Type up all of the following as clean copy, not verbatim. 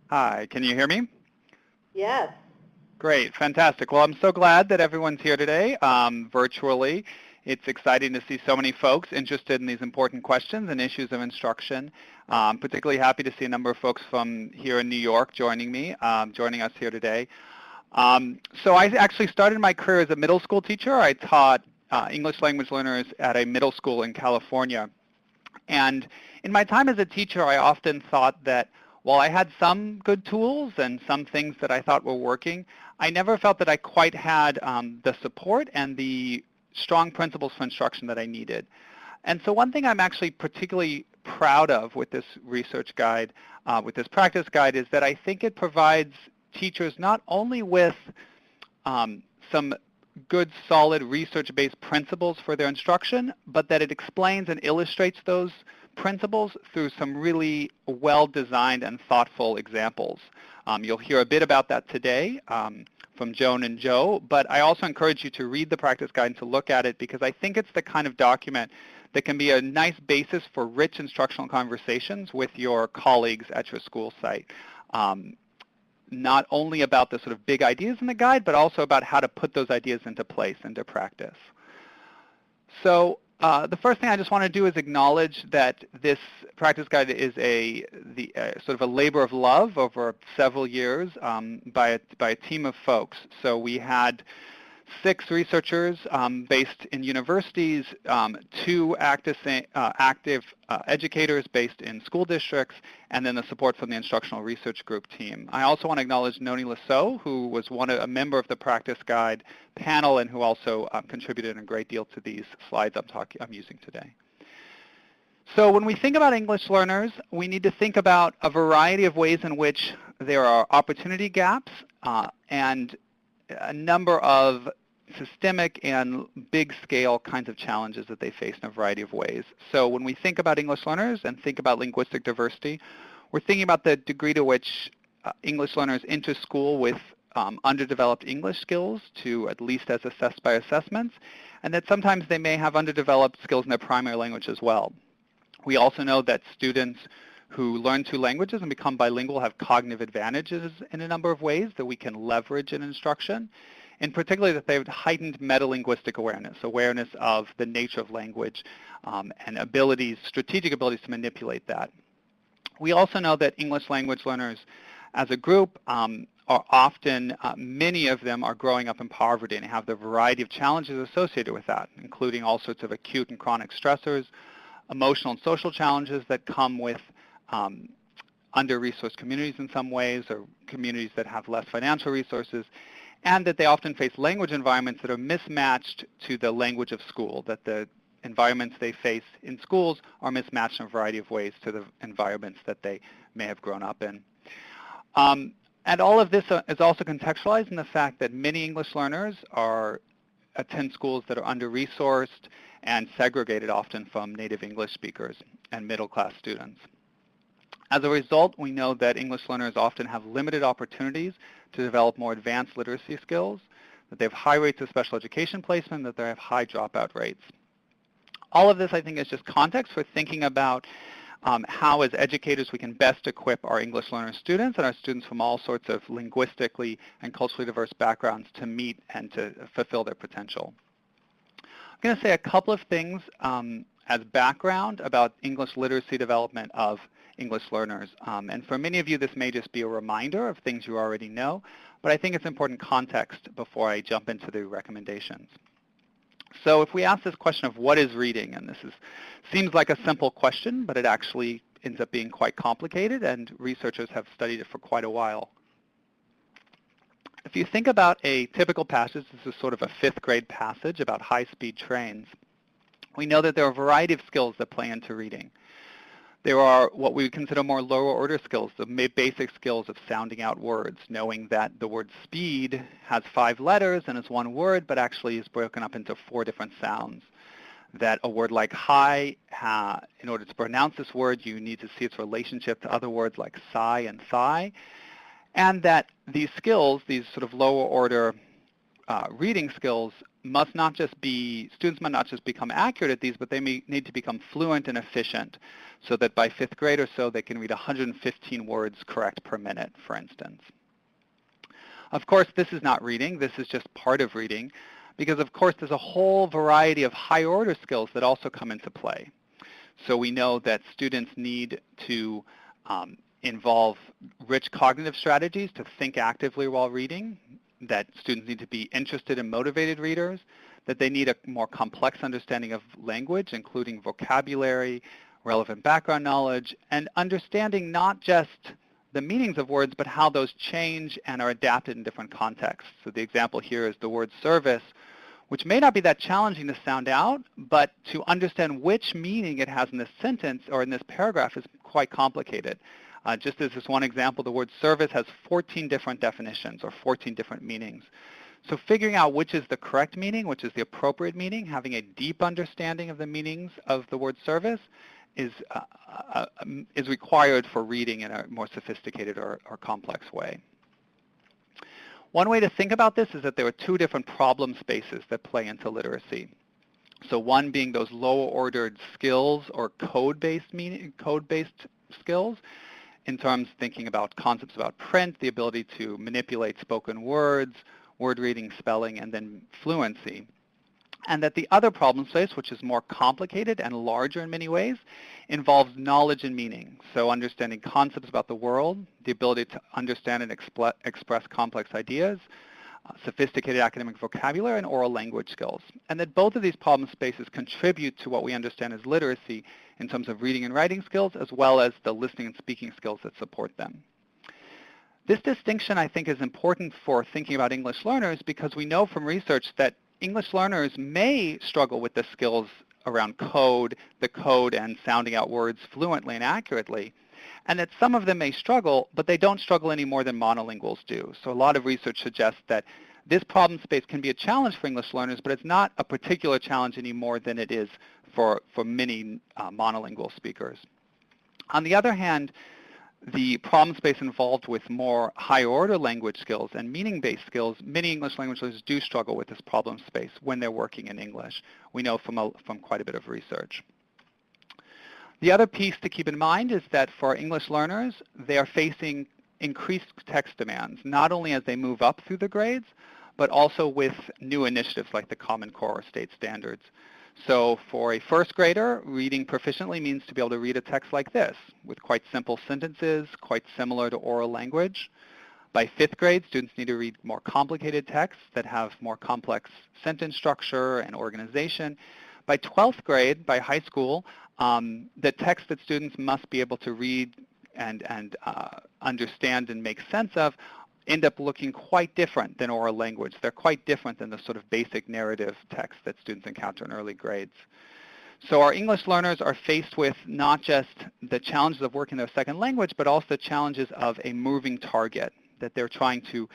Hi, can you hear me? Yes. Great, fantastic. Well, I'm so glad that everyone's here today virtually. It's exciting to see so many folks interested in these important questions and issues of instruction. Particularly happy to see a number of folks from here in New York joining us here today. So I actually started my career as a middle school teacher. I taught English language learners at a middle school in California. And in my time as a teacher, I often thought that while I had some good tools and some things that I thought were working, I never felt that I quite had the support and the strong principles for instruction that I needed. And so one thing I'm actually particularly proud of with this research guide, with this practice guide, is that I think it provides teachers not only with some good, solid, research-based principles for their instruction, but that it explains and illustrates those principles through some really well-designed and thoughtful examples. You'll hear a bit about that today from Joan and Joe, but I also encourage you to read the practice guide and to look at it because I think it's the kind of document that can be a nice basis for rich instructional conversations with your colleagues at your school site. Not only about the sort of big ideas in the guide, but also about how to put those ideas into place, into practice. So the first thing I just want to do is acknowledge that this practice guide is sort of a labor of love over several years by a team of folks. So we had 6 researchers based in universities, 2 active educators based in school districts, and then the support from the Instructional Research Group team. I also want to acknowledge Noni Lasso, who was a member of the Practice Guide panel and who also contributed a great deal to these slides I'm using today. So when we think about English learners, we need to think about a variety of ways in which there are opportunity gaps and a number of systemic and big-scale kinds of challenges that they face in a variety of ways. So when we think about English learners and think about linguistic diversity, we're thinking about the degree to which English learners enter school with underdeveloped English skills, to at least as assessed by assessments, and that sometimes they may have underdeveloped skills in their primary language as well. We also know that students who learn 2 languages and become bilingual have cognitive advantages in a number of ways that we can leverage in instruction, and particularly that they have heightened metalinguistic awareness of the nature of language and strategic abilities to manipulate that. We also know that English language learners as a group are often, many of them are growing up in poverty and have the variety of challenges associated with that, including all sorts of acute and chronic stressors, emotional and social challenges that come with under-resourced communities in some ways, or communities that have less financial resources, and that they often face language environments that are mismatched to the language of school, that the environments they face in schools are mismatched in a variety of ways to the environments that they may have grown up in. And all of this is also contextualized in the fact that many English learners attend schools that are under-resourced and segregated often from native English speakers and middle-class students. As a result, we know that English learners often have limited opportunities to develop more advanced literacy skills, that they have high rates of special education placement, that they have high dropout rates. All of this, I think, is just context for thinking about how, as educators, we can best equip our English learner students and our students from all sorts of linguistically and culturally diverse backgrounds to meet and to fulfill their potential. I'm going to say a couple of things as background about English literacy development of English learners. And for many of you, this may just be a reminder of things you already know, but I think it's important context before I jump into the recommendations. So if we ask this question of what is reading, and this seems like a simple question, but it actually ends up being quite complicated, and researchers have studied it for quite a while. If you think about a typical passage, this is sort of a 5th grade passage about high-speed trains, we know that there are a variety of skills that play into reading. There are what we would consider more lower order skills, the basic skills of sounding out words, knowing that the word speed has 5 letters and is one word, but actually is broken up into 4 different sounds. That a word like high, in order to pronounce this word, you need to see its relationship to other words like sigh and thigh, and that these skills, these sort of lower order reading skills, students must not just become accurate at these, but they may need to become fluent and efficient so that by 5th grade or so they can read 115 words correct per minute, for instance. Of course, this is not reading. This is just part of reading because, of course, there's a whole variety of higher order skills that also come into play. So we know that students need to involve rich cognitive strategies to think actively while reading, that students need to be interested and motivated readers, that they need a more complex understanding of language, including vocabulary, relevant background knowledge, and understanding not just the meanings of words, but how those change and are adapted in different contexts. So the example here is the word service, which may not be that challenging to sound out, but to understand which meaning it has in this sentence or in this paragraph is quite complicated. Just as this one example, the word service has 14 different definitions or 14 different meanings. So figuring out which is the correct meaning, which is the appropriate meaning, having a deep understanding of the meanings of the word service is required for reading in a more sophisticated or complex way. One way to think about this is that there are two different problem spaces that play into literacy. So one being those lower ordered skills or code-based skills, in terms of thinking about concepts about print, the ability to manipulate spoken words, word reading, spelling, and then fluency. And that the other problem space, which is more complicated and larger in many ways, involves knowledge and meaning. So understanding concepts about the world, the ability to understand and express complex ideas, sophisticated academic vocabulary, and oral language skills. And that both of these problem spaces contribute to what we understand as literacy in terms of reading and writing skills, as well as the listening and speaking skills that support them. This distinction, I think, is important for thinking about English learners because we know from research that English learners may struggle with the skills around the code and sounding out words fluently and accurately, and that some of them may struggle, but they don't struggle any more than monolinguals do. So a lot of research suggests that this problem space can be a challenge for English learners, but it's not a particular challenge any more than it is for many monolingual speakers. On the other hand, the problem space involved with more higher order language skills and meaning-based skills, many English language learners do struggle with this problem space when they're working in English. We know from quite a bit of research. The other piece to keep in mind is that for English learners, they are facing increased text demands, not only as they move up through the grades, but also with new initiatives like the Common Core or state standards. So for a first grader, reading proficiently means to be able to read a text like this, with quite simple sentences, quite similar to oral language. By 5th grade, students need to read more complicated texts that have more complex sentence structure and organization. By 12th grade, by high school, the text that students must be able to read and understand and make sense of end up looking quite different than oral language. They're quite different than the sort of basic narrative text that students encounter in early grades. So our English learners are faced with not just the challenges of working their second language, but also the challenges of a moving target, that they're trying to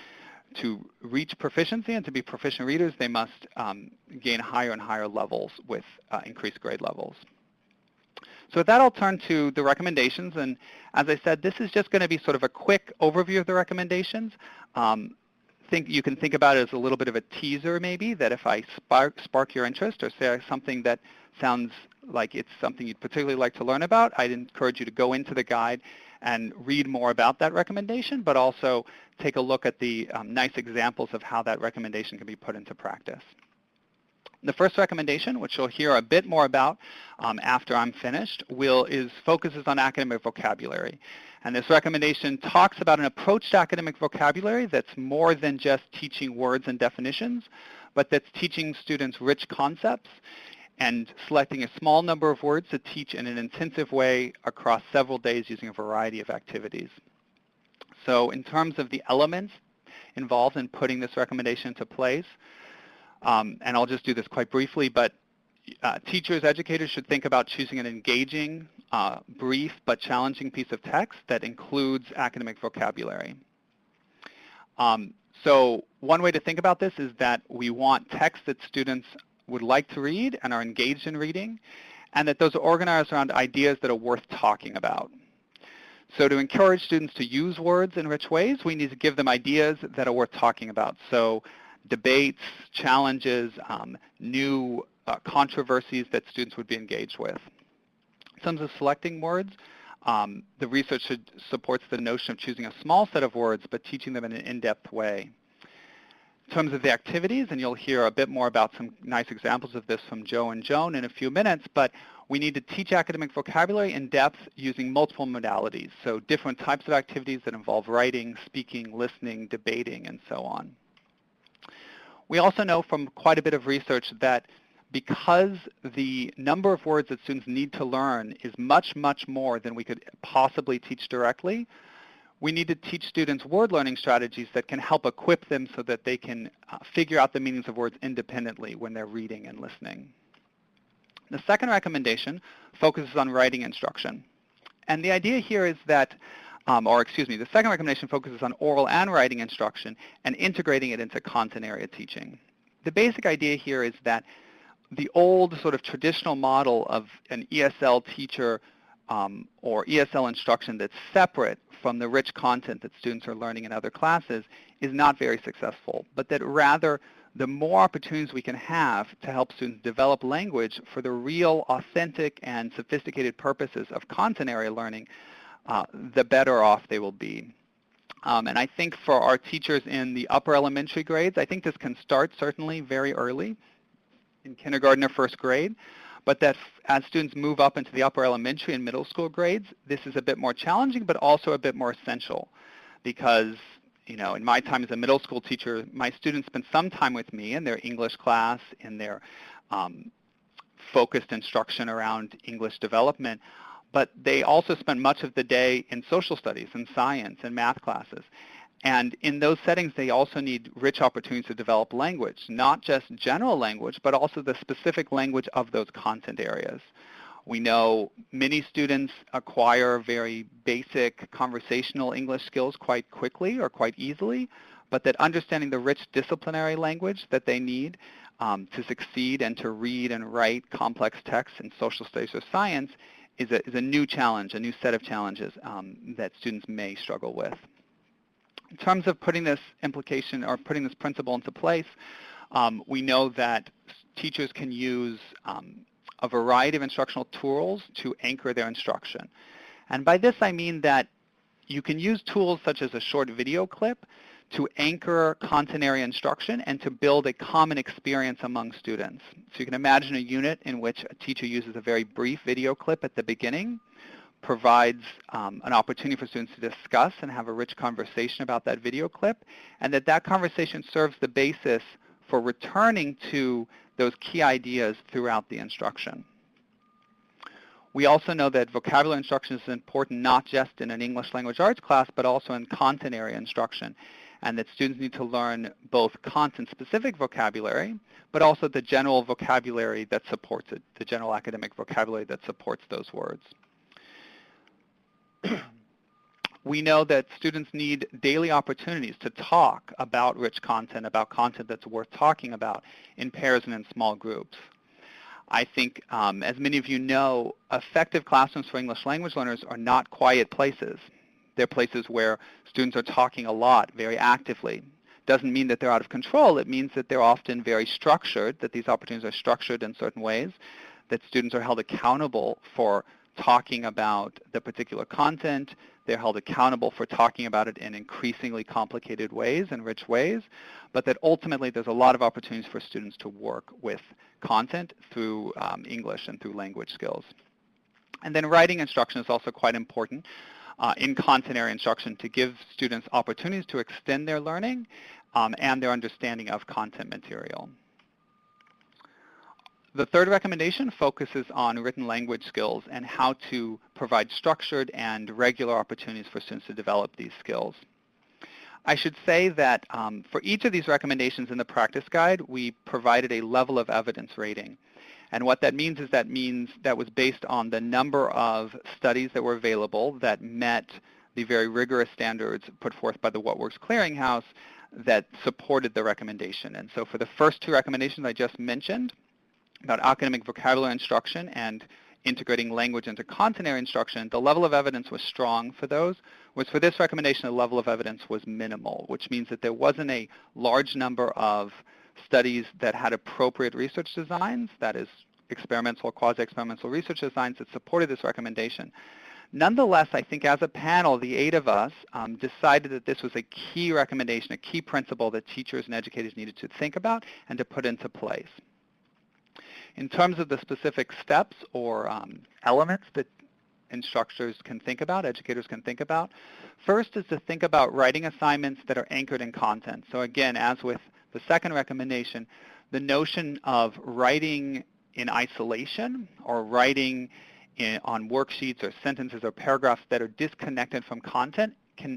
reach proficiency, and to be proficient readers, they must gain higher and higher levels with increased grade levels. So with that, I'll turn to the recommendations. And as I said, this is just going to be sort of a quick overview of the recommendations. You can think about it as a little bit of a teaser, maybe, that if I spark your interest or say something that sounds like it's something you'd particularly like to learn about, I'd encourage you to go into the guide and read more about that recommendation, but also take a look at the nice examples of how that recommendation can be put into practice. The first recommendation, which you'll hear a bit more about after I'm finished, focuses on academic vocabulary. And this recommendation talks about an approach to academic vocabulary that's more than just teaching words and definitions, but that's teaching students rich concepts and selecting a small number of words to teach in an intensive way across several days using a variety of activities. So in terms of the elements involved in putting this recommendation into place, and I'll just do this quite briefly, but teachers, educators should think about choosing an engaging, brief, but challenging piece of text that includes academic vocabulary. So one way to think about this is that we want text that students would like to read and are engaged in reading, and that those are organized around ideas that are worth talking about. So to encourage students to use words in rich ways, we need to give them ideas that are worth talking about. So debates, challenges, new controversies that students would be engaged with. In terms of selecting words, the research supports the notion of choosing a small set of words but teaching them in an in-depth way. In terms of the activities, and you'll hear a bit more about some nice examples of this from Joe and Joan in a few minutes, but we need to teach academic vocabulary in depth using multiple modalities, so different types of activities that involve writing, speaking, listening, debating, and so on. We also know from quite a bit of research that because the number of words that students need to learn is much, much more than we could possibly teach directly, we need to teach students word learning strategies that can help equip them so that they can figure out the meanings of words independently when they're reading and listening. The second recommendation focuses on writing instruction. And the idea here is that, the second recommendation focuses on oral and writing instruction and integrating it into content area teaching. The basic idea here is that the old sort of traditional model of an ESL teacher or ESL instruction that's separate from the rich content that students are learning in other classes is not very successful, but that rather the more opportunities we can have to help students develop language for the real, authentic, and sophisticated purposes of content area learning, the better off they will be. And I think for our teachers in the upper elementary grades, I think this can start certainly very early in kindergarten or first grade, but that as students move up into the upper elementary and middle school grades, this is a bit more challenging, but also a bit more essential. Because, in my time as a middle school teacher, my students spent some time with me in their English class, in their focused instruction around English development, but they also spent much of the day in social studies and science and math classes. And in those settings, they also need rich opportunities to develop language, not just general language, but also the specific language of those content areas. We know many students acquire very basic conversational English skills quite quickly or quite easily, but that understanding the rich disciplinary language that they need to succeed and to read and write complex texts in social studies or science is a new challenge, a new set of challenges that students may struggle with. In terms of putting this principle into place, we know that teachers can use a variety of instructional tools to anchor their instruction. And by this I mean that you can use tools such as a short video clip to anchor content area instruction and to build a common experience among students. So you can imagine a unit in which a teacher uses a very brief video clip at the beginning, provides an opportunity for students to discuss and have a rich conversation about that video clip, and that conversation serves the basis for returning to those key ideas throughout the instruction. We also know that vocabulary instruction is important not just in an English language arts class, but also in content area instruction, and that students need to learn both content-specific vocabulary, but also the general vocabulary that supports it, the general academic vocabulary that supports those words. We know that students need daily opportunities to talk about rich content, about content that's worth talking about in pairs and in small groups. I think, as many of you know, effective classrooms for English language learners are not quiet places. They're places where students are talking a lot, very actively. Doesn't mean that they're out of control. It means that they're often very structured, that these opportunities are structured in certain ways, that students are held accountable for talking about the particular content. They're held accountable for talking about it in increasingly complicated ways and rich ways, but that ultimately there's a lot of opportunities for students to work with content through English and through language skills. And then writing instruction is also quite important in content area instruction to give students opportunities to extend their learning and their understanding of content material. The third recommendation focuses on written language skills and how to provide structured and regular opportunities for students to develop these skills. I should say that for each of these recommendations in the practice guide, we provided a level of evidence rating. And what that means is that was based on the number of studies that were available that met the very rigorous standards put forth by the What Works Clearinghouse that supported the recommendation. And so for the first two recommendations I just mentioned, about academic vocabulary instruction and integrating language into content area instruction, the level of evidence was strong for those, whereas for this recommendation, the level of evidence was minimal, which means that there wasn't a large number of studies that had appropriate research designs, that is, experimental or quasi-experimental research designs that supported this recommendation. Nonetheless, I think as a panel, the 8 of us decided that this was a key recommendation, a key principle that teachers and educators needed to think about and to put into place. In terms of the specific steps or elements that instructors can think about, educators can think about, first is to think about writing assignments that are anchored in content. So again, as with the second recommendation, the notion of writing in isolation or writing on worksheets or sentences or paragraphs that are disconnected from content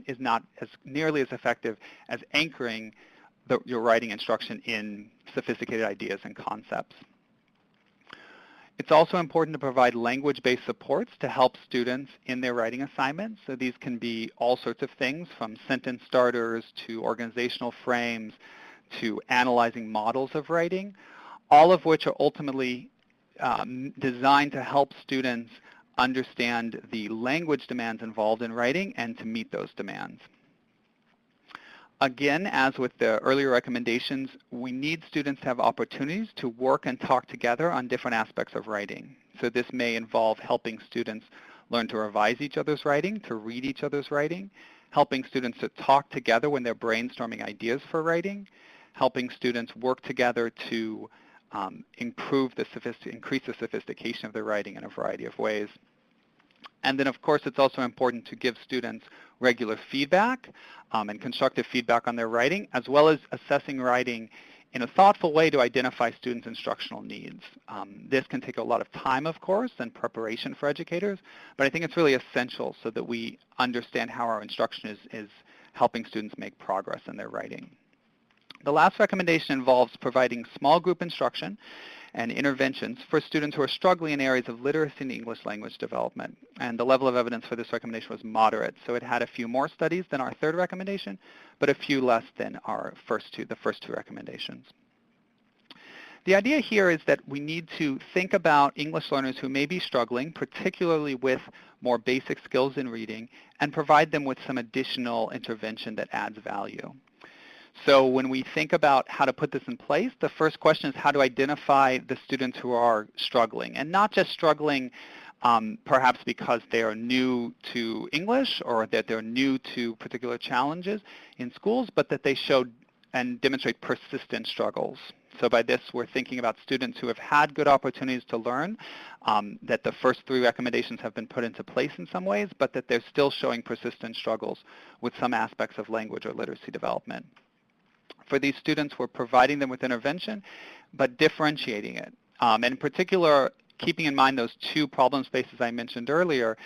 is not as nearly as effective as anchoring your writing instruction in sophisticated ideas and concepts. It's also important to provide language-based supports to help students in their writing assignments. So these can be all sorts of things, from sentence starters to organizational frames to analyzing models of writing, all of which are ultimately designed to help students understand the language demands involved in writing and to meet those demands. Again, as with the earlier recommendations, we need students to have opportunities to work and talk together on different aspects of writing. So this may involve helping students learn to revise each other's writing, to read each other's writing, helping students to talk together when they're brainstorming ideas for writing, helping students work together to increase the sophistication of their writing in a variety of ways. And then, of course, it's also important to give students regular feedback and constructive feedback on their writing, as well as assessing writing in a thoughtful way to identify students' instructional needs. This can take a lot of time, of course, and preparation for educators, but I think it's really essential so that we understand how our instruction is helping students make progress in their writing. The last recommendation involves providing small group instruction and interventions for students who are struggling in areas of literacy and English language development. And the level of evidence for this recommendation was moderate, so it had a few more studies than our third recommendation, but a few less than the first two recommendations. The idea here is that we need to think about English learners who may be struggling, particularly with more basic skills in reading, and provide them with some additional intervention that adds value. So when we think about how to put this in place, the first question is how to identify the students who are struggling, and not just struggling perhaps because they are new to English or that they're new to particular challenges in schools, but that they show and demonstrate persistent struggles. So by this, we're thinking about students who have had good opportunities to learn, that the first 3 recommendations have been put into place in some ways, but that they're still showing persistent struggles with some aspects of language or literacy development. For these students, we're providing them with intervention, but differentiating it. And in particular, keeping in mind those 2 problem spaces I mentioned earlier,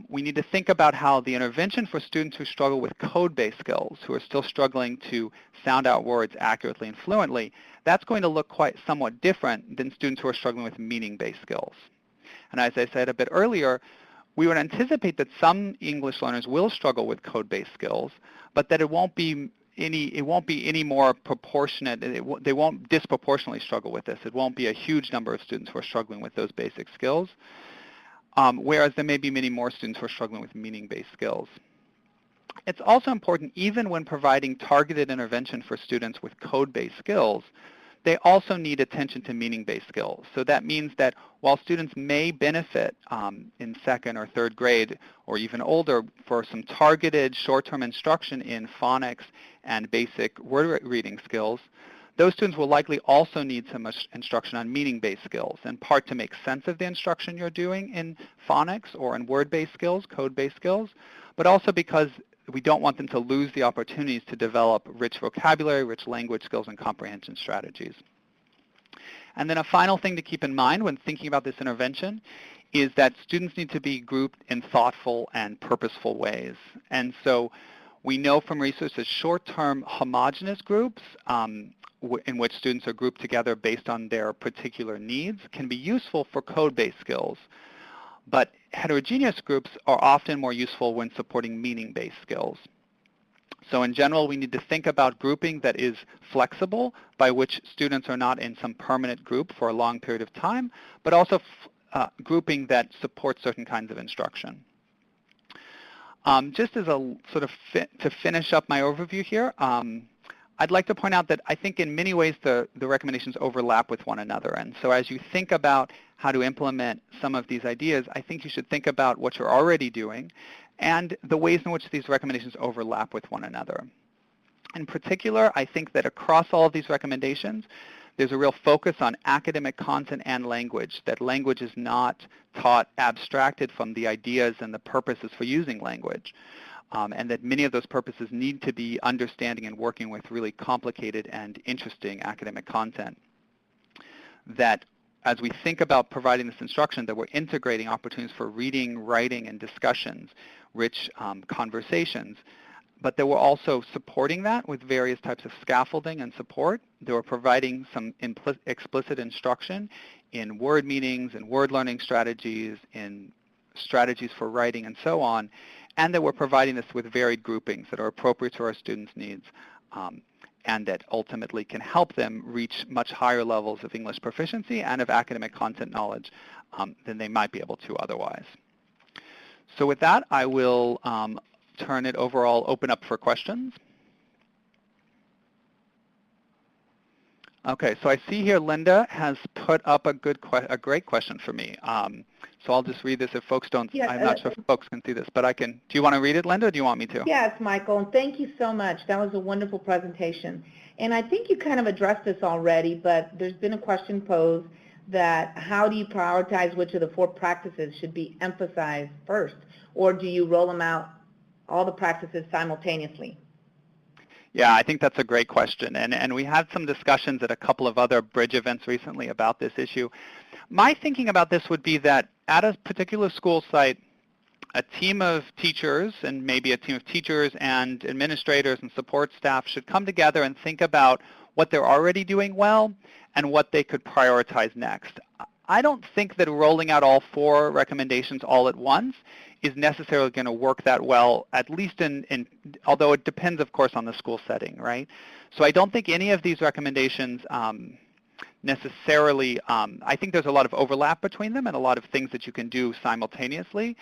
we need to think about how the intervention for students who struggle with code-based skills, who are still struggling to sound out words accurately and fluently, that's going to look somewhat different than students who are struggling with meaning-based skills. And as I said a bit earlier, we would anticipate that some English learners will struggle with code-based skills, but that it won't be any more proportionate. They won't disproportionately struggle with this. It won't be a huge number of students who are struggling with those basic skills, whereas there may be many more students who are struggling with meaning-based skills. It's also important, even when providing targeted intervention for students with code-based skills, they also need attention to meaning-based skills. So that means that while students may benefit in 2nd or 3rd grade or even older for some targeted short-term instruction in phonics and basic word reading skills, those students will likely also need some instruction on meaning-based skills, in part to make sense of the instruction you're doing in phonics or in word-based skills, code-based skills, but also because we don't want them to lose the opportunities to develop rich vocabulary, rich language skills, and comprehension strategies. And then a final thing to keep in mind when thinking about this intervention is that students need to be grouped in thoughtful and purposeful ways. And so we know from research that short-term homogeneous groups in which students are grouped together based on their particular needs can be useful for code-based skills. But heterogeneous groups are often more useful when supporting meaning-based skills. So in general, we need to think about grouping that is flexible, by which students are not in some permanent group for a long period of time, but also grouping that supports certain kinds of instruction. Just as a sort of to finish up my overview here, I'd like to point out that I think in many ways the recommendations overlap with one another. And so as you think about how to implement some of these ideas, I think you should think about what you're already doing and the ways in which these recommendations overlap with one another. In particular, I think that across all of these recommendations, there's a real focus on academic content and language, that language is not taught abstracted from the ideas and the purposes for using language, and that many of those purposes need to be understanding and working with really complicated and interesting academic content. That as we think about providing this instruction, that we're integrating opportunities for reading, writing, and discussions, rich conversations, but that we're also supporting that with various types of scaffolding and support. That we're providing some explicit instruction in word meanings and word learning strategies, in strategies for writing, and so on, and that we're providing this with varied groupings that are appropriate to our students' needs, and that ultimately can help them reach much higher levels of English proficiency and of academic content knowledge than they might be able to otherwise. So with that, I will turn it overall, open up for questions. Okay, so I see here Linda has put up a great question for me. So I'll just read this if folks don't, yes, I'm not sure if folks can see this, but I can. Do you want to read it, Linda, or do you want me to? Yes, Michael, and thank you so much. That was a wonderful presentation. And I think you kind of addressed this already, but there's been a question posed that how do you prioritize which of the 4 practices should be emphasized first, or do you roll them out, all the practices simultaneously? Yeah, I think that's a great question, and we had some discussions at a couple of other Bridge events recently about this issue. My thinking about this would be that at a particular school site, a team of teachers, and maybe a team of teachers and administrators and support staff, should come together and think about what they're already doing well and what they could prioritize next. I don't think that rolling out all 4 recommendations all at once is necessarily going to work that well, at least although it depends, of course, on the school setting, right? So I don't think any of these recommendations necessarily, I think there's a lot of overlap between them and a lot of things that you can do simultaneously.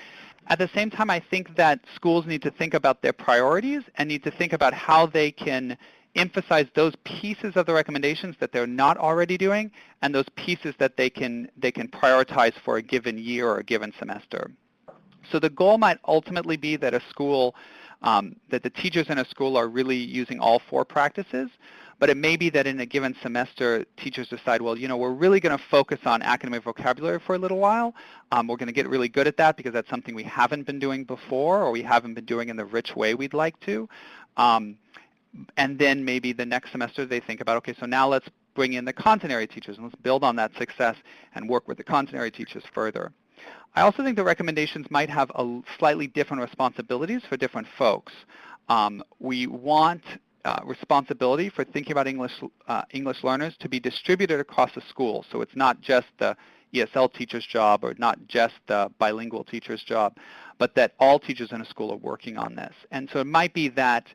At the same time, I think that schools need to think about their priorities and need to think about how they can emphasize those pieces of the recommendations that they're not already doing and those pieces that they can prioritize for a given year or a given semester. So the goal might ultimately be that a school, that the teachers in a school are really using all 4 practices, but it may be that in a given semester, teachers decide, well, you know, we're really going to focus on academic vocabulary for a little while. We're going to get really good at that because that's something we haven't been doing before, or we haven't been doing in the rich way we'd like to. And then maybe the next semester they think about, okay, so now let's bring in the content area teachers and let's build on that success and work with the content area teachers further. I also think the recommendations might have a slightly different responsibilities for different folks. We want responsibility for thinking about English learners to be distributed across the school. So it's not just the ESL teacher's job or not just the bilingual teacher's job, but that all teachers in a school are working on this. And so it might be that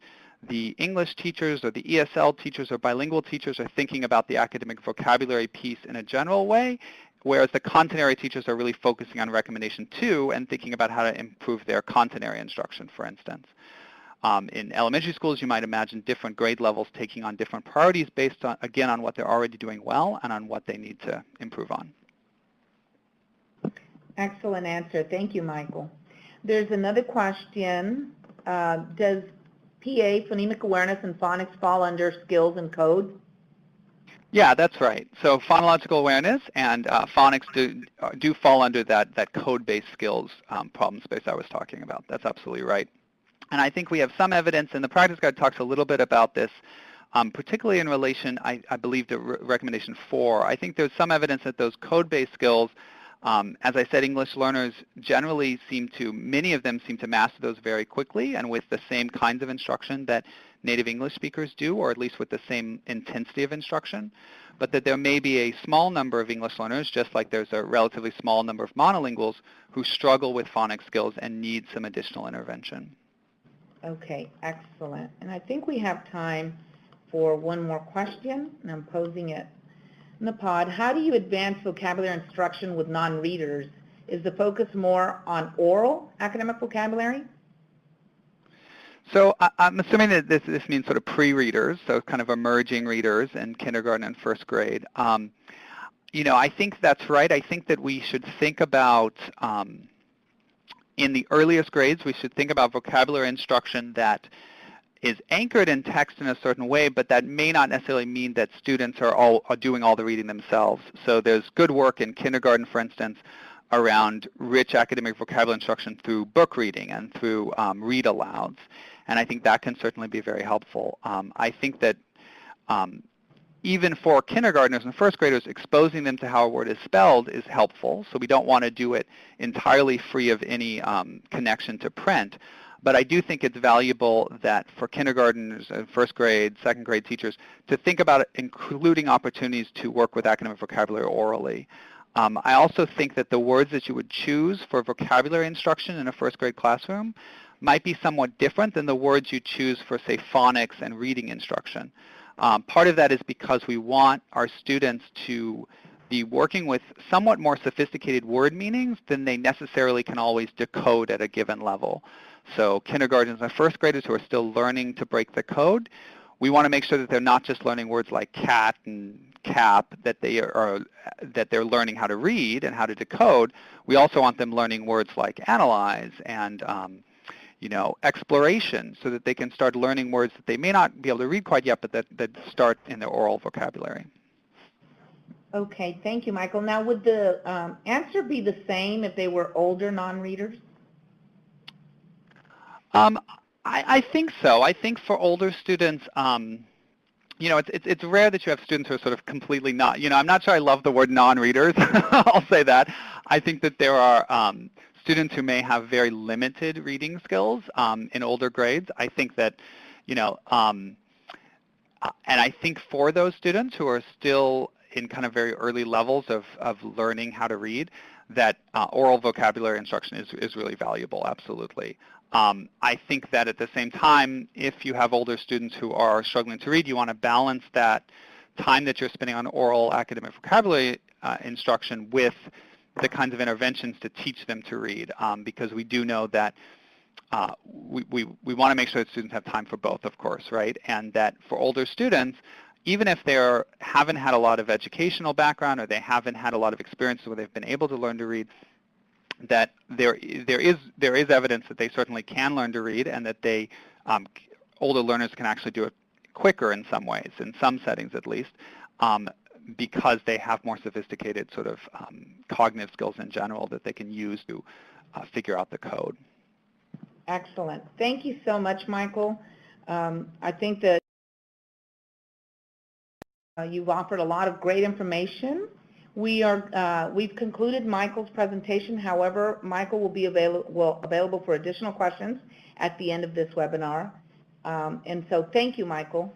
the English teachers or the ESL teachers or bilingual teachers are thinking about the academic vocabulary piece in a general way, whereas the content area teachers are really focusing on recommendation 2 and thinking about how to improve their content area instruction, for instance. In elementary schools, you might imagine different grade levels taking on different priorities based on, again, on what they're already doing well and on what they need to improve on. Excellent answer. Thank you, Michael. There's another question. Does PA, phonemic awareness, and phonics fall under skills and code? Yeah, that's right. So phonological awareness and phonics do fall under that code-based skills problem space I was talking about. That's absolutely right. And I think we have some evidence, and the practice guide talks a little bit about this, particularly in relation, I believe, to recommendation 4. I think there's some evidence that those code-based skills, as I said, English learners generally many of them seem to master those very quickly and with the same kinds of instruction that native English speakers do, or at least with the same intensity of instruction, but that there may be a small number of English learners, just like there's a relatively small number of monolinguals, who struggle with phonics skills and need some additional intervention. Okay, excellent. And I think we have time for one more question, and I'm posing it in the pod, how do you advance vocabulary instruction with non-readers? Is the focus more on oral academic vocabulary? So I'm assuming that this means sort of pre-readers, so kind of emerging readers in kindergarten and first grade. I think that's right. I think that we should think about, in the earliest grades, we should think about vocabulary instruction that is anchored in text in a certain way, but that may not necessarily mean that students are doing all the reading themselves. So there's good work in kindergarten, for instance, around rich academic vocabulary instruction through book reading and through read-alouds. And I think that can certainly be very helpful. I think that even for kindergartners and first graders, exposing them to how a word is spelled is helpful. So we don't want to do it entirely free of any connection to print. But I do think it's valuable that for kindergartners and first grade, second grade teachers to think about including opportunities to work with academic vocabulary orally. I also think that the words that you would choose for vocabulary instruction in a first grade classroom might be somewhat different than the words you choose for, say, phonics and reading instruction. Part of that is because we want our students to be working with somewhat more sophisticated word meanings than they necessarily can always decode at a given level. So kindergartners and first graders who are still learning to break the code, we want to make sure that they're not just learning words like cat and cap, that they're learning how to read and how to decode. We also want them learning words like analyze and exploration, so that they can start learning words that they may not be able to read quite yet, but that start in their oral vocabulary. Okay, thank you, Michael. Now, would the answer be the same if they were older non-readers? I think so. I think for older students, it's rare that you have students who are sort of completely not, I'm not sure I love the word non-readers. I'll say that. I think that there are students who may have very limited reading skills in older grades. I think that, and I think for those students who are still in kind of very early levels of learning how to read, that oral vocabulary instruction is really valuable, absolutely. I think that at the same time, if you have older students who are struggling to read, you want to balance that time that you're spending on oral academic vocabulary instruction with the kinds of interventions to teach them to read, because we do know that we want to make sure that students have time for both, of course, right? And that for older students, even if they haven't had a lot of educational background or they haven't had a lot of experience where they've been able to learn to read, that there is evidence that they certainly can learn to read, and that older learners can actually do it quicker in some ways, in some settings at least, because they have more sophisticated sort of cognitive skills in general that they can use to figure out the code. Excellent. Thank you so much, Michael. I think that you've offered a lot of great information. We've concluded Michael's presentation. However, Michael will be available for additional questions at the end of this webinar. And so thank you, Michael.